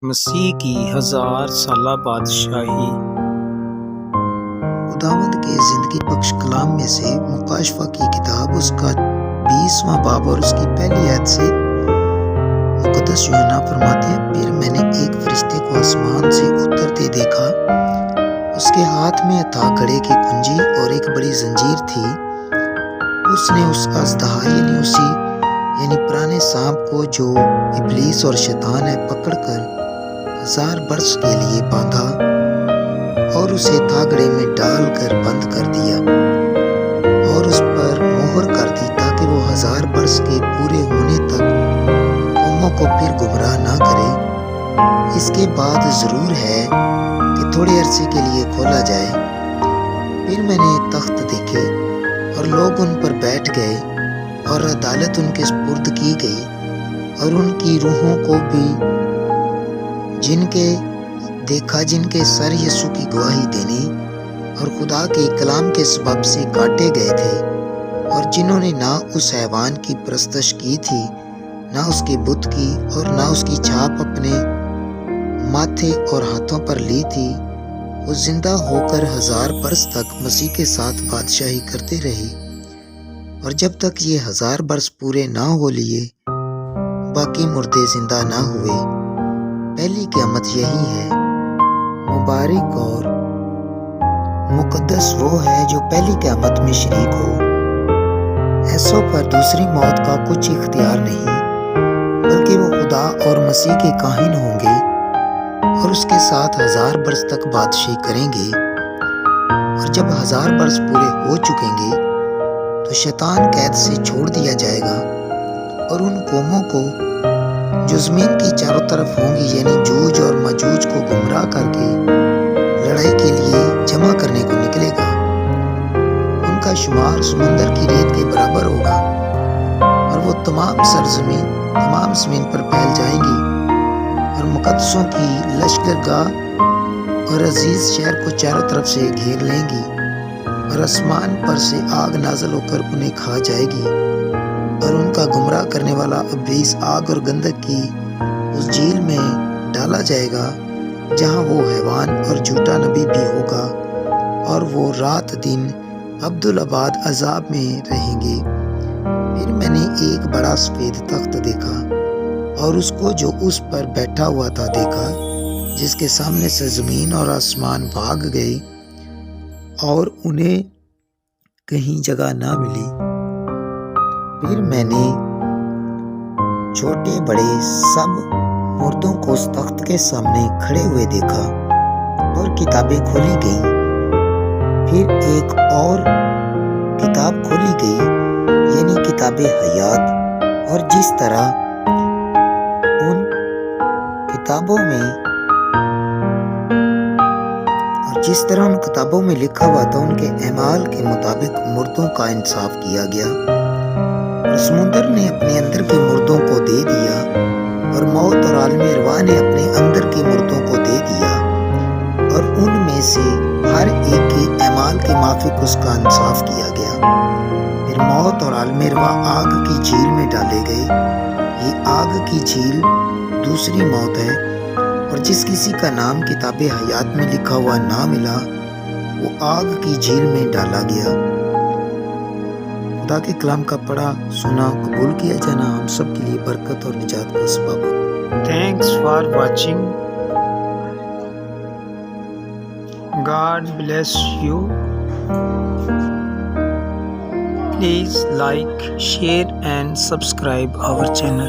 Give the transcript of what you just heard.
مسیح کی 1000 سالہ بادشاہی۔ خداوند کے زندگی بخش کلام میں سے مکاشفہ کی کتاب اس کا 20واں باب اور اس کی پہلی آیت سے مقدس یوحنا فرماتے ہیں، پھر میں نے ایک فرشتے کو آسمان سے اترتے دیکھا، اس کے ہاتھ میں عطا گھڑے کی کنجی اور ایک بڑی زنجیر تھی۔ اس نے اس اژدہا یعنی پرانے سانپ کو جو ابلیس اور شیطان ہے پکڑ کر 1000 برس کے لیے باندھا اور اسے تھاگڑے میں ڈال کر بند کر دیا اور اس پر مہر کر دی تاکہ وہ 1000 برس کے پورے ہونے تک قوموں کو پھر گمراہ نہ کرے۔ اس کے بعد ضرور ہے کہ تھوڑے عرصے کے لیے کھولا جائے۔ پھر میں نے تخت دیکھے اور لوگ ان پر بیٹھ گئے اور عدالت ان کے سپرد کی گئی، اور ان کی روحوں کو بھی جن کے سر یسوع کی گواہی دینے اور خدا کے کلام کے سبب سے کاٹے گئے تھے، اور جنہوں نے نہ اس حیوان کی پرستش کی تھی، نہ اس کے بت کی، اور نہ اس کی چھاپ اپنے ماتھے اور ہاتھوں پر لی تھی، وہ زندہ ہو کر 1000 برس تک مسیح کے ساتھ بادشاہی کرتے رہے۔ اور جب تک یہ 1000 برس پورے نہ ہو لیے، باقی مردے زندہ نہ ہوئے۔ پہلی قیامت یہی ہے۔ مبارک اور مقدس وہ ہے جو پہلی قیامت میں شریک ہو۔ ایسوں پر دوسری موت کا کچھ اختیار نہیں، بلکہ وہ خدا اور مسیح کے کاہن ہوں گے اور اس کے ساتھ 1000 برس تک بادشاہی کریں گے۔ اور جب 1000 برس پورے ہو چکیں گے تو شیطان قید سے چھوڑ دیا جائے گا، اور ان قوموں کو جو زمین کی چاروں طرف ہوں گی یعنی جوج اور ماجوج کو گمراہ کر کے لڑائی کے لیے جمع کرنے کو نکلے گا۔ ان کا شمار سمندر کی ریت کے برابر ہوگا، اور وہ تمام زمین پر پھیل جائیں گی اور مقدسوں کی لشکرگاہ اور عزیز شہر کو چاروں طرف سے گھیر لیں گی، اور آسمان پر سے آگ نازل ہو کر انہیں کھا جائے گی، اور ان کا گمراہ کرنے والا ابلیس آگ اور گندک کی اس جھیل میں ڈالا جائے گا جہاں وہ حیوان اور جھوٹا نبی بھی ہوگا، اور وہ رات دن ابدالآباد عذاب میں رہیں گے۔ پھر میں نے ایک بڑا سفید تخت دیکھا اور اس کو جو اس پر بیٹھا ہوا تھا دیکھا، جس کے سامنے سے زمین اور آسمان بھاگ گئے اور انہیں کہیں جگہ نہ ملی۔ پھر میں نے چھوٹے بڑے سب مردوں کو اس تخت کے سامنے کھڑے ہوئے دیکھا، اور کتابیں کھولی گئیں۔ پھر ایک اور کتاب کھولی گئی یعنی کتاب حیات، اور جس طرح ان کتابوں میں لکھا ہوا تھا، ان کے اعمال کے مطابق مردوں کا انصاف کیا گیا۔ اور سمندر نے اپنے اندر کے مردوں کو دے دیا، اور موت اور عالم ارواح نے اپنے اندر کے مردوں کو دے دیا، اور ان میں سے ہر ایک کے اعمال کے موافق اس کا انصاف کیا گیا۔ پھر موت اور عالم ارواح آگ کی جھیل میں ڈالے گئے۔ یہ آگ کی جھیل دوسری موت ہے، اور جس کسی کا نام کتاب حیات میں لکھا ہوا نہ ملا، وہ آگ کی جھیل میں ڈالا گیا۔ خدا کے کلام کا پڑھا سنا قبول کیا جانا ہم سب کے لیے برکت اور نجات کا سبب ہو۔ Thanks for watching. God bless you. Please like, share and subscribe our channel.